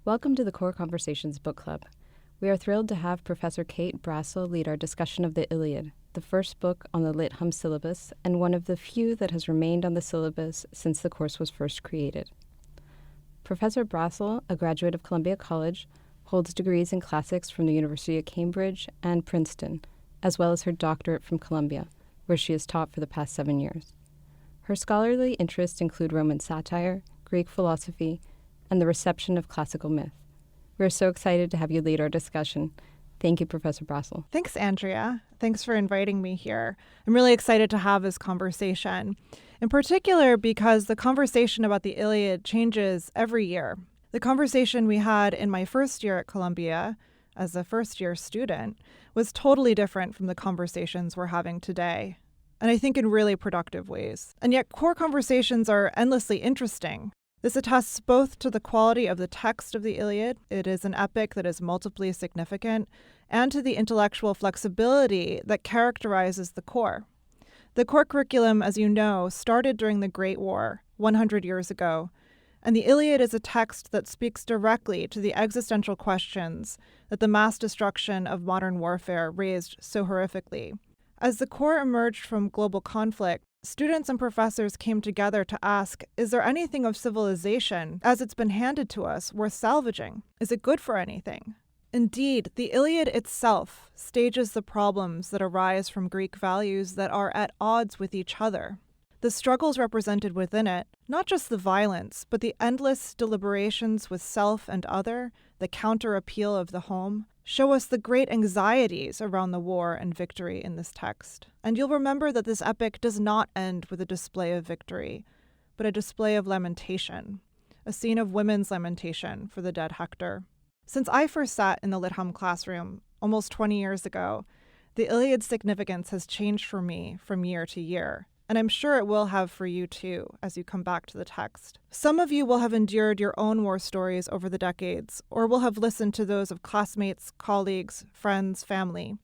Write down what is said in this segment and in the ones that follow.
Welcome to the Core Conversations Book Club. We are thrilled to have Professor Kate Brassel lead our discussion of the Iliad, the first book on the Lit Hum syllabus and one of the few that has remained on the syllabus since the course was first created. Professor Brassel, a graduate of Columbia College, holds degrees in classics from the University of Cambridge and Princeton, as well as her doctorate from Columbia, where she has taught for the past 7 years. Her scholarly interests include Roman satire, Greek philosophy, and the reception of classical myth. We're so excited to have you lead our discussion. Thank you, Professor Brassel. Thanks, Andrea. Thanks for inviting me here. I'm really excited to have this conversation, in particular because the conversation about the Iliad changes every year. The conversation we had in my first year at Columbia as a first-year student was totally different from the conversations we're having today, and I think in really productive ways. And yet core conversations are endlessly interesting. This attests both to the quality of the text of the Iliad, it is an epic that is multiply significant, and to the intellectual flexibility that characterizes the core. The core curriculum, as you know, started during the Great War 100 years ago, and the Iliad is a text that speaks directly to the existential questions that the mass destruction of modern warfare raised so horrifically. As the core emerged from global conflict, students and professors came together to ask, is there anything of civilization, as it's been handed to us, worth salvaging? Is it good for anything? Indeed, the Iliad itself stages the problems that arise from Greek values that are at odds with each other. The struggles represented within it, not just the violence, but the endless deliberations with self and other, the counter-appeal of the home, show us the great anxieties around the war and victory in this text. And you'll remember that this epic does not end with a display of victory, but a display of lamentation, a scene of women's lamentation for the dead Hector. Since I first sat in the Lit Hum classroom almost 20 years ago, the Iliad's significance has changed for me from year to year, and I'm sure it will have for you too as you come back to the text. Some of you will have endured your own war stories over the decades, or will have listened to those of classmates, colleagues, friends, family.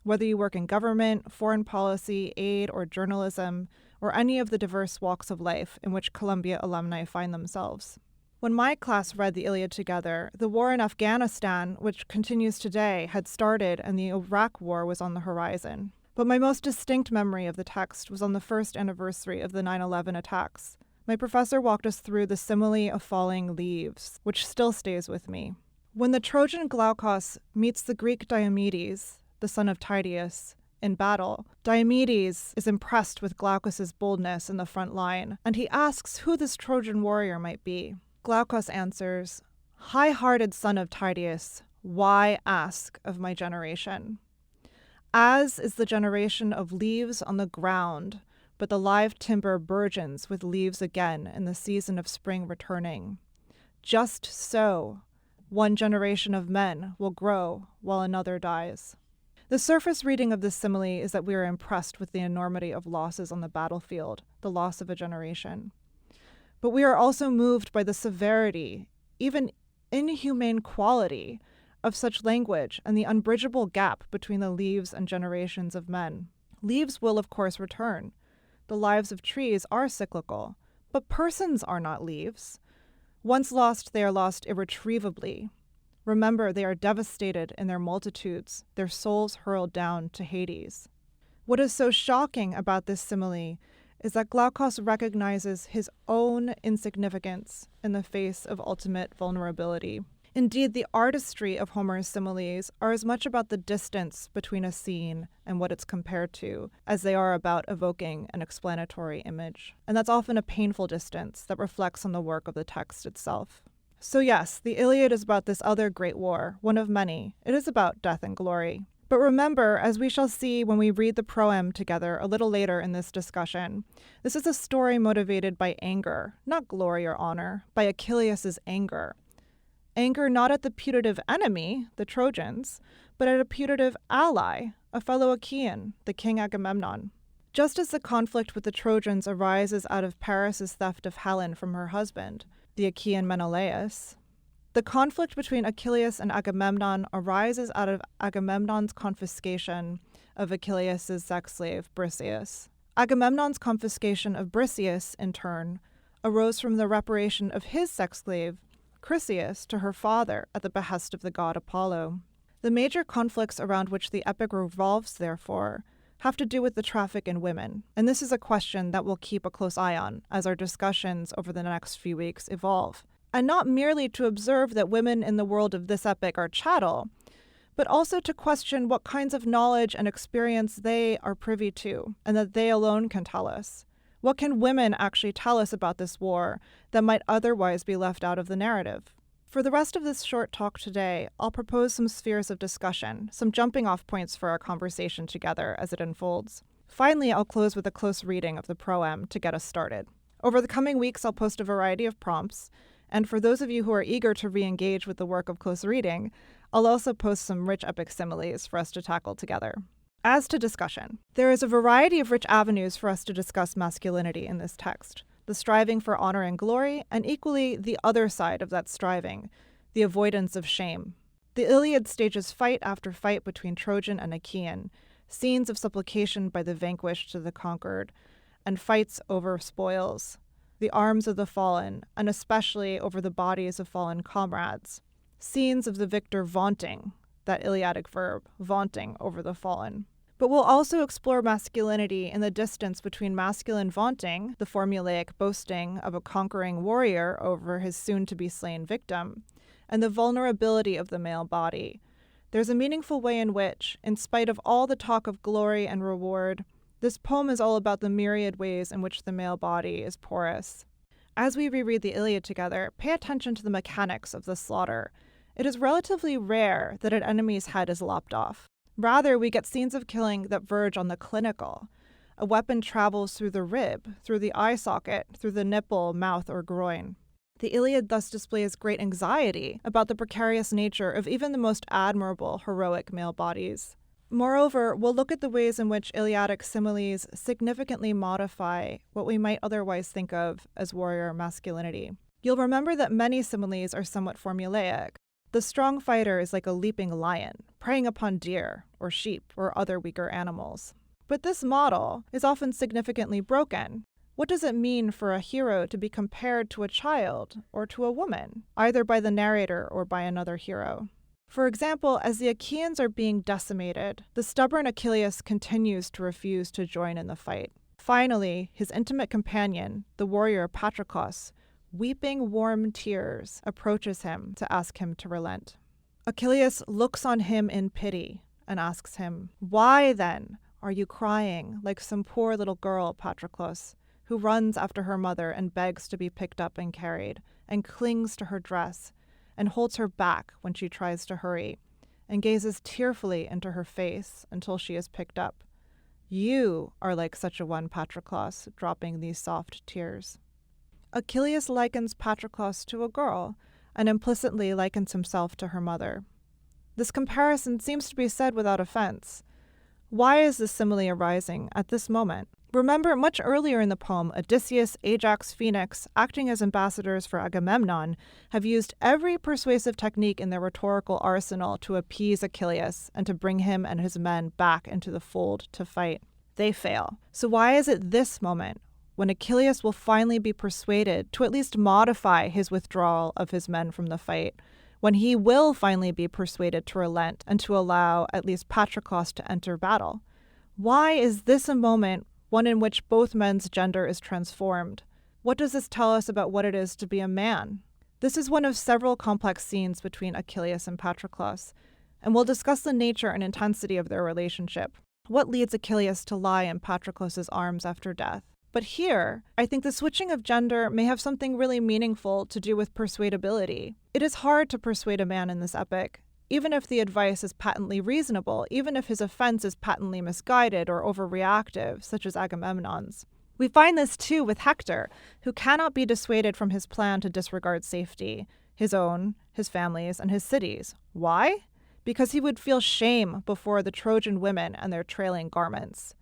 Whether you work in government, foreign policy, aid, or journalism, or any of the diverse walks of life in which Columbia alumni find themselves. When my class read the Iliad together, the war in Afghanistan, which continues today, had started and the Iraq War was on the horizon. But my most distinct memory of the text was on the first anniversary of the 9/11 attacks. My professor walked us through the simile of falling leaves, which still stays with me. When the Trojan Glaucus meets the Greek Diomedes, the son of Tydeus, in battle, Diomedes is impressed with Glaucus's boldness in the front line, and he asks who this Trojan warrior might be. Glaucus answers, "High-hearted son of Tydeus, why ask of my generation? As is the generation of leaves on the ground, but the live timber burgeons with leaves again in the season of spring returning. Just so, one generation of men will grow while another dies." The surface reading of this simile is that we are impressed with the enormity of losses on the battlefield, the loss of a generation. But we are also moved by the severity, even inhumane quality, of such language and the unbridgeable gap between the leaves and generations of men. Leaves will, of course, return. The lives of trees are cyclical, but persons are not leaves. Once lost, they are lost irretrievably. Remember, they are devastated in their multitudes, their souls hurled down to Hades. What is so shocking about this simile is that Glaucus recognizes his own insignificance in the face of ultimate vulnerability. Indeed, the artistry of Homer's similes are as much about the distance between a scene and what it's compared to as they are about evoking an explanatory image. And that's often a painful distance that reflects on the work of the text itself. So yes, the Iliad is about this other great war, one of many. It is about death and glory. But remember, as we shall see when we read the proem together a little later in this discussion, this is a story motivated by anger, not glory or honor, by Achilles' anger. Anger not at the putative enemy, the Trojans, but at a putative ally, a fellow Achaean, the king Agamemnon. Just as the conflict with the Trojans arises out of Paris' theft of Helen from her husband, the Achaean Menelaus, the conflict between Achilles and Agamemnon arises out of Agamemnon's confiscation of Achilles' sex slave, Briseis. Agamemnon's confiscation of Briseis, in turn, arose from the reparation of his sex slave, Chryseis to her father at the behest of the god Apollo. The major conflicts around which the epic revolves, therefore, have to do with the traffic in women, and this is a question that we'll keep a close eye on as our discussions over the next few weeks evolve. And not merely to observe that women in the world of this epic are chattel, but also to question what kinds of knowledge and experience they are privy to, and that they alone can tell us. What can women actually tell us about this war that might otherwise be left out of the narrative? For the rest of this short talk today, I'll propose some spheres of discussion, some jumping-off points for our conversation together as it unfolds. Finally, I'll close with a close reading of the proem to get us started. Over the coming weeks, I'll post a variety of prompts, and for those of you who are eager to re-engage with the work of close reading, I'll also post some rich epic similes for us to tackle together. As to discussion, there is a variety of rich avenues for us to discuss masculinity in this text. The striving for honor and glory, and equally the other side of that striving, the avoidance of shame. The Iliad stages fight after fight between Trojan and Achaean, scenes of supplication by the vanquished to the conquered, and fights over spoils, the arms of the fallen, and especially over the bodies of fallen comrades. Scenes of the victor vaunting, that Iliadic verb, vaunting over the fallen. But we'll also explore masculinity in the distance between masculine vaunting, the formulaic boasting of a conquering warrior over his soon-to-be-slain victim, and the vulnerability of the male body. There's a meaningful way in which, in spite of all the talk of glory and reward, this poem is all about the myriad ways in which the male body is porous. As we reread the Iliad together, pay attention to the mechanics of the slaughter. It is relatively rare that an enemy's head is lopped off. Rather, we get scenes of killing that verge on the clinical. A weapon travels through the rib, through the eye socket, through the nipple, mouth, or groin. The Iliad thus displays great anxiety about the precarious nature of even the most admirable, heroic male bodies. Moreover, we'll look at the ways in which Iliadic similes significantly modify what we might otherwise think of as warrior masculinity. You'll remember that many similes are somewhat formulaic. The strong fighter is like a leaping lion, preying upon deer, or sheep, or other weaker animals. But this model is often significantly broken. What does it mean for a hero to be compared to a child, or to a woman, either by the narrator or by another hero? For example, as the Achaeans are being decimated, the stubborn Achilles continues to refuse to join in the fight. Finally, his intimate companion, the warrior Patroclus, weeping warm tears, approaches him to ask him to relent. Achilles looks on him in pity and asks him, "Why, then, are you crying like some poor little girl, Patroclus, who runs after her mother and begs to be picked up and carried, and clings to her dress, and holds her back when she tries to hurry, and gazes tearfully into her face until she is picked up? You are like such a one, Patroclus, dropping these soft tears." Achilles likens Patroclus to a girl, and implicitly likens himself to her mother. This comparison seems to be said without offense. Why is this simile arising at this moment? Remember, much earlier in the poem, Odysseus, Ajax, Phoenix, acting as ambassadors for Agamemnon, have used every persuasive technique in their rhetorical arsenal to appease Achilles and to bring him and his men back into the fold to fight. They fail. So why is it this moment, when Achilles will finally be persuaded to at least modify his withdrawal of his men from the fight, when he will finally be persuaded to relent and to allow at least Patroclus to enter battle? Why is this a moment, one in which both men's gender is transformed? What does this tell us about what it is to be a man? This is one of several complex scenes between Achilles and Patroclus, and we'll discuss the nature and intensity of their relationship. What leads Achilles to lie in Patroclus's arms after death? But here, I think the switching of gender may have something really meaningful to do with persuadability. It is hard to persuade a man in this epic, even if the advice is patently reasonable, even if his offense is patently misguided or overreactive, such as Agamemnon's. We find this too with Hector, who cannot be dissuaded from his plan to disregard safety, his own, his family's, and his city's. Why? Because he would feel shame before the Trojan women and their trailing garments.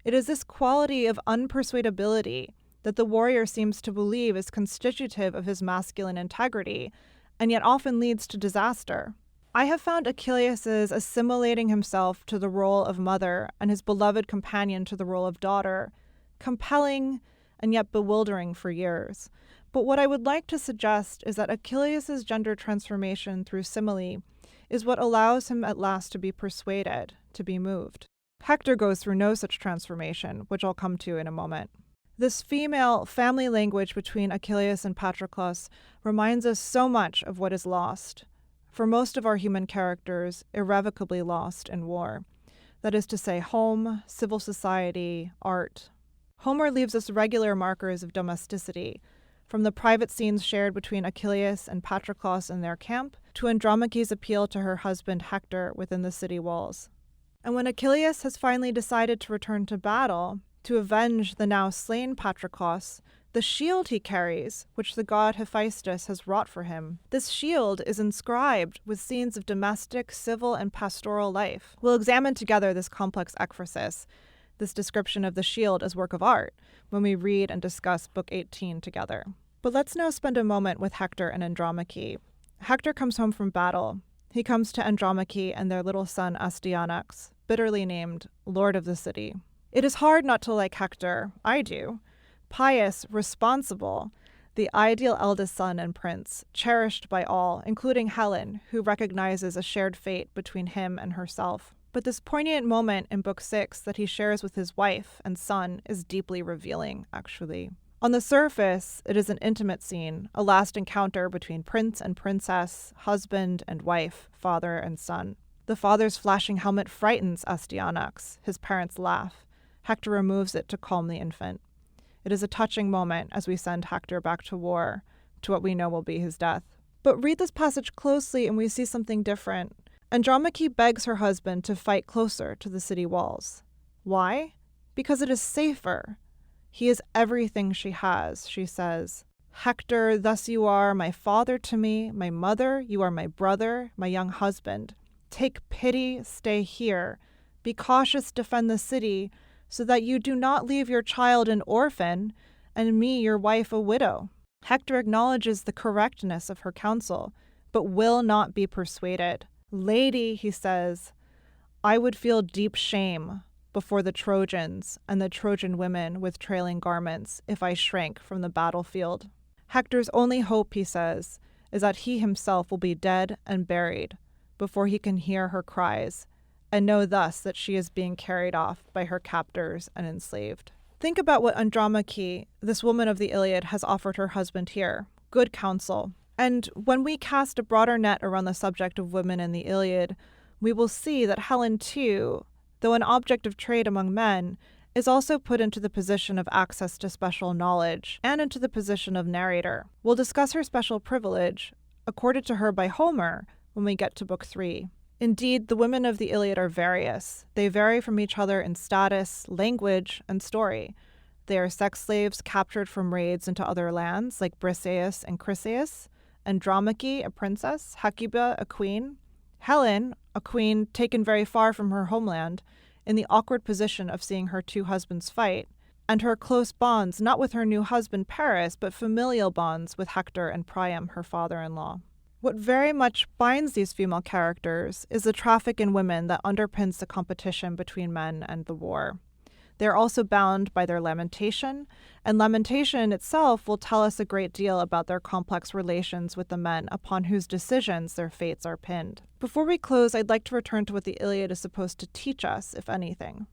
It is this quality of unpersuadability that the warrior seems to believe is constitutive of his masculine integrity, and yet often leads to disaster. I have found Achilles' assimilating himself to the role of mother and his beloved companion to the role of daughter compelling and yet bewildering for years. But what I would like to suggest is that Achilles' gender transformation through simile is what allows him at last to be persuaded, to be moved. Hector goes through no such transformation, which I'll come to in a moment. This female family language between Achilles and Patroclus reminds us so much of what is lost, for most of our human characters, irrevocably lost in war. That is to say, home, civil society, art. Homer leaves us regular markers of domesticity, from the private scenes shared between Achilles and Patroclus in their camp, to Andromache's appeal to her husband Hector within the city walls. And when Achilles has finally decided to return to battle, to avenge the now slain Patroclus, the shield he carries, which the god Hephaestus has wrought for him, this shield is inscribed with scenes of domestic, civil, and pastoral life. We'll examine together this complex ekphrasis, this description of the shield as work of art, when we read and discuss Book 18 together. But let's now spend a moment with Hector and Andromache. Hector comes home from battle. He comes to Andromache and their little son Astyanax, bitterly named Lord of the City. It is hard not to like Hector. I do. Pious, responsible, the ideal eldest son and prince, cherished by all, including Helen, who recognizes a shared fate between him and herself. But this poignant moment in Book 6 that he shares with his wife and son is deeply revealing, actually. On the surface, it is an intimate scene, a last encounter between prince and princess, husband and wife, father and son. The father's flashing helmet frightens Astyanax. His parents laugh. Hector removes it to calm the infant. It is a touching moment as we send Hector back to war, to what we know will be his death. But read this passage closely and we see something different. Andromache begs her husband to fight closer to the city walls. Why? Because it is safer. He is everything she has, she says. Hector, thus you are my father to me, my mother, you are my brother, my young husband. Take pity, stay here. Be cautious, defend the city, so that you do not leave your child an orphan, and me, your wife, a widow. Hector acknowledges the correctness of her counsel, but will not be persuaded. Lady, he says, I would feel deep shame before the Trojans and the Trojan women with trailing garments if I shrank from the battlefield. Hector's only hope, he says, is that he himself will be dead and buried before he can hear her cries, and know thus that she is being carried off by her captors and enslaved. Think about what Andromache, this woman of the Iliad, has offered her husband here. Good counsel. And when we cast a broader net around the subject of women in the Iliad, we will see that Helen too, though an object of trade among men, is also put into the position of access to special knowledge and into the position of narrator. We'll discuss her special privilege, accorded to her by Homer, when we get to Book 3. Indeed, the women of the Iliad are various. They vary from each other in status, language, and story. They are sex slaves captured from raids into other lands, like Briseis and Chryseis, Andromache, a princess, Hecuba, a queen, Helen, a queen taken very far from her homeland, in the awkward position of seeing her two husbands fight, and her close bonds not with her new husband Paris, but familial bonds with Hector and Priam, her father-in-law. What very much binds these female characters is the traffic in women that underpins the competition between men and the war. They are also bound by their lamentation, and lamentation itself will tell us a great deal about their complex relations with the men upon whose decisions their fates are pinned. Before we close, I'd like to return to what the Iliad is supposed to teach us, if anything.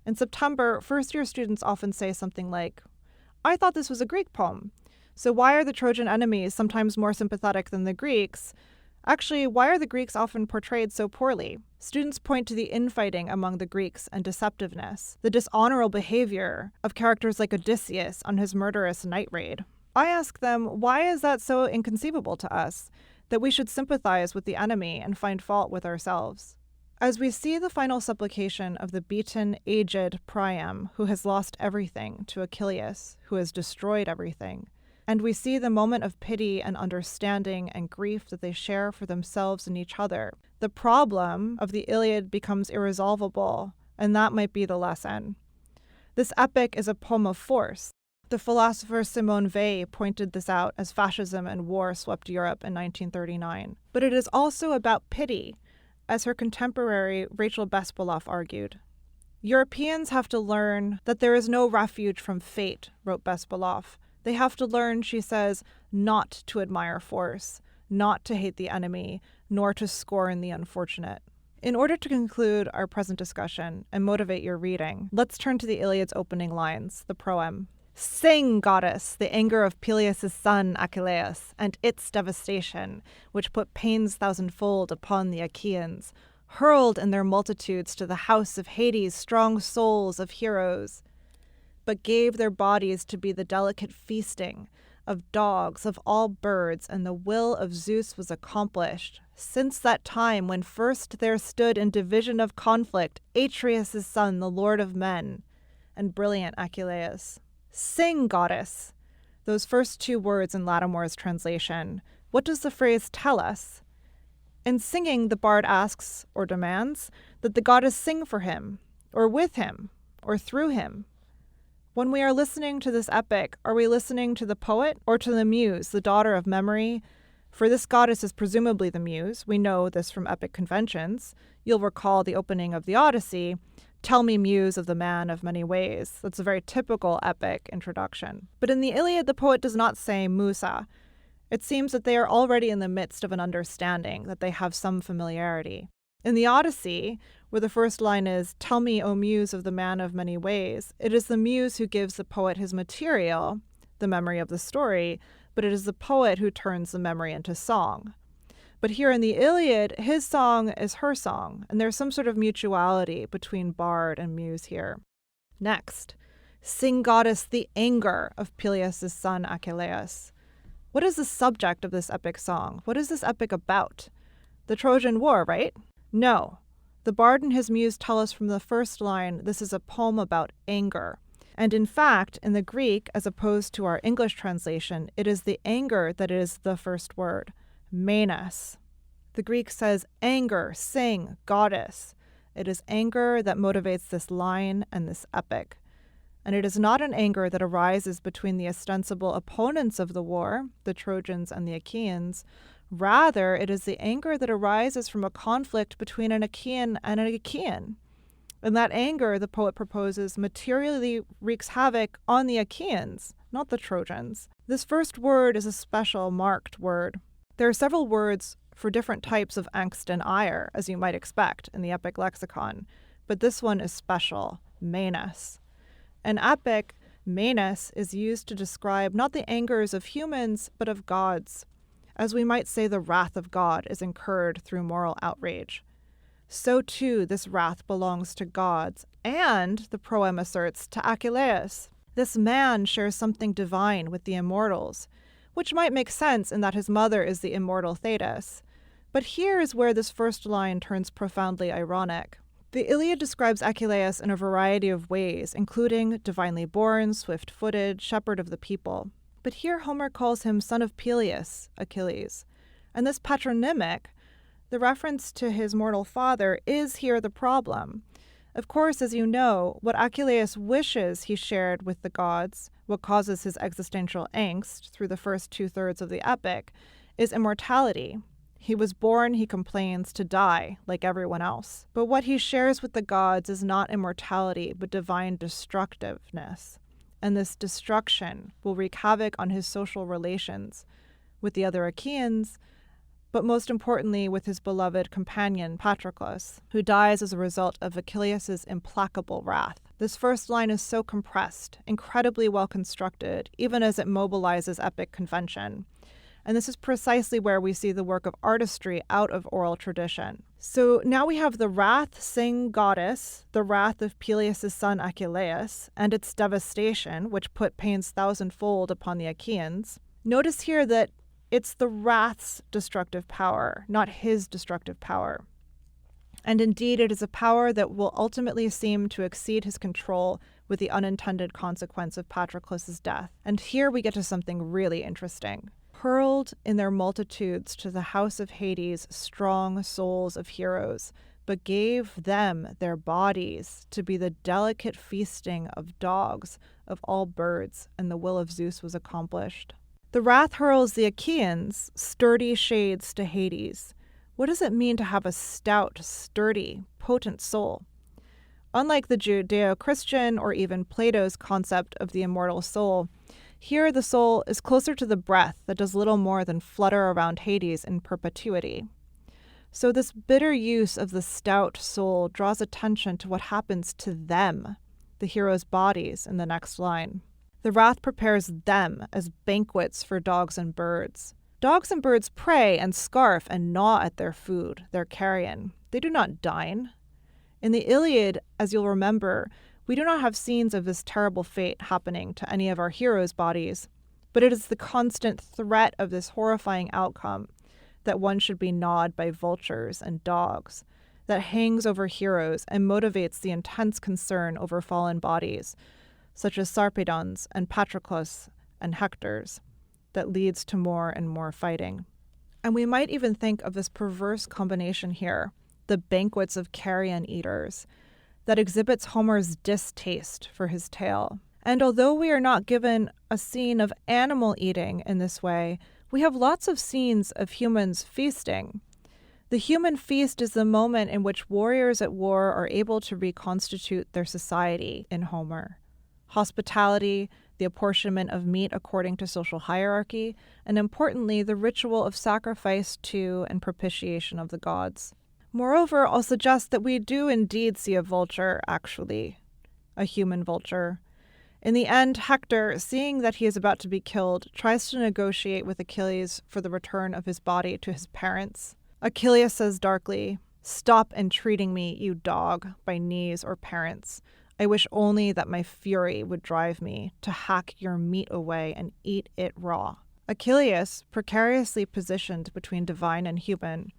In September, first-year students often say something like, I thought this was a Greek poem. So why are the Trojan enemies sometimes more sympathetic than the Greeks? Actually, why are the Greeks often portrayed so poorly? Students point to the infighting among the Greeks and deceptiveness, the dishonorable behavior of characters like Odysseus on his murderous night raid. I ask them, why is that so inconceivable to us, that we should sympathize with the enemy and find fault with ourselves? As we see the final supplication of the beaten, aged Priam, who has lost everything, to Achilles, who has destroyed everything, and we see the moment of pity and understanding and grief that they share for themselves and each other, the problem of the Iliad becomes irresolvable, and that might be the lesson. This epic is a poem of force. The philosopher Simone Weil pointed this out as fascism and war swept Europe in 1939. But it is also about pity, as her contemporary Rachel Bespaloff argued. Europeans have to learn that there is no refuge from fate, wrote Bespaloff. They have to learn, she says, not to admire force, not to hate the enemy, nor to scorn the unfortunate. In order to conclude our present discussion and motivate your reading, let's turn to the Iliad's opening lines, the proem. Sing, goddess, the anger of Peleus' son Achilles, and its devastation, which put pains thousandfold upon the Achaeans, hurled in their multitudes to the house of Hades strong souls of heroes, but gave their bodies to be the delicate feasting of dogs, of all birds, and the will of Zeus was accomplished. Since that time when first there stood in division of conflict Atreus' son, the lord of men, and brilliant Achilles. Sing, goddess. Those first two words in Lattimore's translation. What does the phrase tell us? In singing, the bard asks, or demands, that the goddess sing for him, or with him, or through him. When we are listening to this epic, are we listening to the poet or to the muse, the daughter of memory? For this goddess is presumably the muse. We know this from epic conventions. You'll recall the opening of the Odyssey. Tell me, muse of the man of many ways. That's a very typical epic introduction. But in the Iliad, the poet does not say Musa. It seems that they are already in the midst of an understanding, that they have some familiarity. In the Odyssey, where the first line is, tell me, O muse of the man of many ways, it is the muse who gives the poet his material, the memory of the story, but it is the poet who turns the memory into song. But here in the Iliad, his song is her song, and there's some sort of mutuality between bard and muse here. Next, sing, goddess, the anger of Peleus' son Achilles. What is the subject of this epic song? What is this epic about? The Trojan War, right? No. The bard and his muse tell us from the first line this is a poem about anger. And in fact, in the Greek, as opposed to our English translation, it is the anger that is the first word. Menas. The Greek says anger, sing, goddess. It is anger that motivates this line and this epic. And it is not an anger that arises between the ostensible opponents of the war, the Trojans and the Achaeans. Rather, it is the anger that arises from a conflict between an Achaean and an Achaean. And that anger, the poet proposes, materially wreaks havoc on the Achaeans, not the Trojans. This first word is a special marked word. There are several words for different types of angst and ire, as you might expect in the epic lexicon, but this one is special, menas. An epic, menas, is used to describe not the angers of humans, but of gods. As we might say, the wrath of God is incurred through moral outrage. So too, this wrath belongs to gods, and, the proem asserts, to Achilles. This man shares something divine with the immortals, which might make sense in that his mother is the immortal Thetis. But here is where this first line turns profoundly ironic. The Iliad describes Achilles in a variety of ways, including divinely born, swift-footed, shepherd of the people. But here Homer calls him son of Peleus, Achilles. And this patronymic, the reference to his mortal father, is here the problem. Of course, as you know, what Achilles wishes he shared with the gods, what causes his existential angst through the first two-thirds of the epic, is immortality. He was born, he complains, to die, like everyone else. But what he shares with the gods is not immortality, but divine destructiveness. And this destruction will wreak havoc on his social relations with the other Achaeans, but most importantly with his beloved companion Patroclus, who dies as a result of Achilles' implacable wrath. This first line is so compressed, incredibly well constructed, even as it mobilizes epic convention. And this is precisely where we see the work of artistry out of oral tradition. So now we have the wrath, sing, goddess, the wrath of Peleus' son Achilles, and its devastation, which put pains thousandfold upon the Achaeans. Notice here that it's the wrath's destructive power, not his destructive power. And indeed, it is a power that will ultimately seem to exceed his control with the unintended consequence of Patroclus' death. And here we get to something really interesting. Hurled in their multitudes to the house of Hades strong souls of heroes, but gave them their bodies to be the delicate feasting of dogs, of all birds, and the will of Zeus was accomplished. The wrath hurls the Achaeans, sturdy shades, to Hades. What does it mean to have a stout, sturdy, potent soul? Unlike the Judeo-Christian or even Plato's concept of the immortal soul, Here, the soul is closer to the breath that does little more than flutter around Hades in perpetuity. So this bitter use of the stout soul draws attention to what happens to them, the heroes' bodies, in the next line. The wrath prepares them as banquets for dogs and birds. Dogs and birds prey and scarf and gnaw at their food, their carrion. They do not dine. In the Iliad, as you'll remember, we do not have scenes of this terrible fate happening to any of our heroes' bodies, but it is the constant threat of this horrifying outcome, that one should be gnawed by vultures and dogs, that hangs over heroes and motivates the intense concern over fallen bodies, such as Sarpedon's and Patroclus and Hector's, that leads to more and more fighting. And we might even think of this perverse combination here, the banquets of carrion eaters, that exhibits Homer's distaste for his tale. And although we are not given a scene of animal eating in this way, we have lots of scenes of humans feasting. The human feast is the moment in which warriors at war are able to reconstitute their society in Homer. Hospitality, the apportionment of meat according to social hierarchy, and importantly, the ritual of sacrifice to and propitiation of the gods. Moreover, I'll suggest that we do indeed see a vulture, actually, a human vulture. In the end, Hector, seeing that he is about to be killed, tries to negotiate with Achilles for the return of his body to his parents. Achilles says darkly, "Stop entreating me, you dog, by knees or parents. I wish only that my fury would drive me to hack your meat away and eat it raw." Achilles, precariously positioned between divine and human,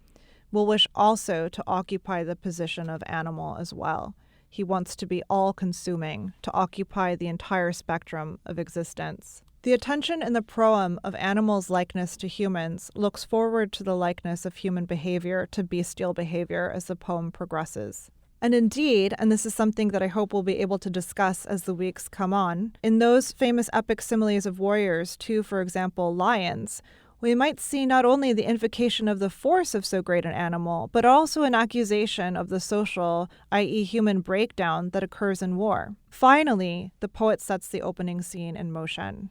will wish also to occupy the position of animal as well. He wants to be all-consuming, to occupy the entire spectrum of existence. The attention in the proem of animals' likeness to humans looks forward to the likeness of human behavior to bestial behavior as the poem progresses. And indeed, and this is something that I hope we'll be able to discuss as the weeks come on, in those famous epic similes of warriors to, for example, lions, we might see not only the invocation of the force of so great an animal, but also an accusation of the social, i.e. human breakdown that occurs in war. Finally, the poet sets the opening scene in motion.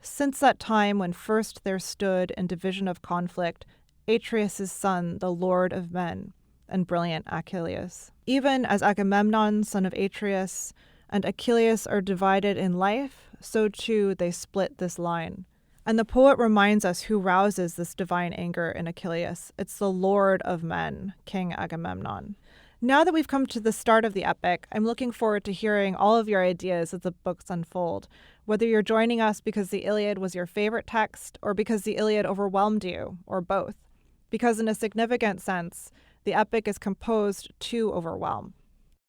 Since that time when first there stood in division of conflict, Atreus' son, the lord of men, and brilliant Achilles. Even as Agamemnon, son of Atreus, and Achilles are divided in life, so too they split this line. And the poet reminds us who rouses this divine anger in Achilles. It's the Lord of Men, King Agamemnon. Now that we've come to the start of the epic, I'm looking forward to hearing all of your ideas as the books unfold, whether you're joining us because the Iliad was your favorite text or because the Iliad overwhelmed you, or both. Because in a significant sense, the epic is composed to overwhelm.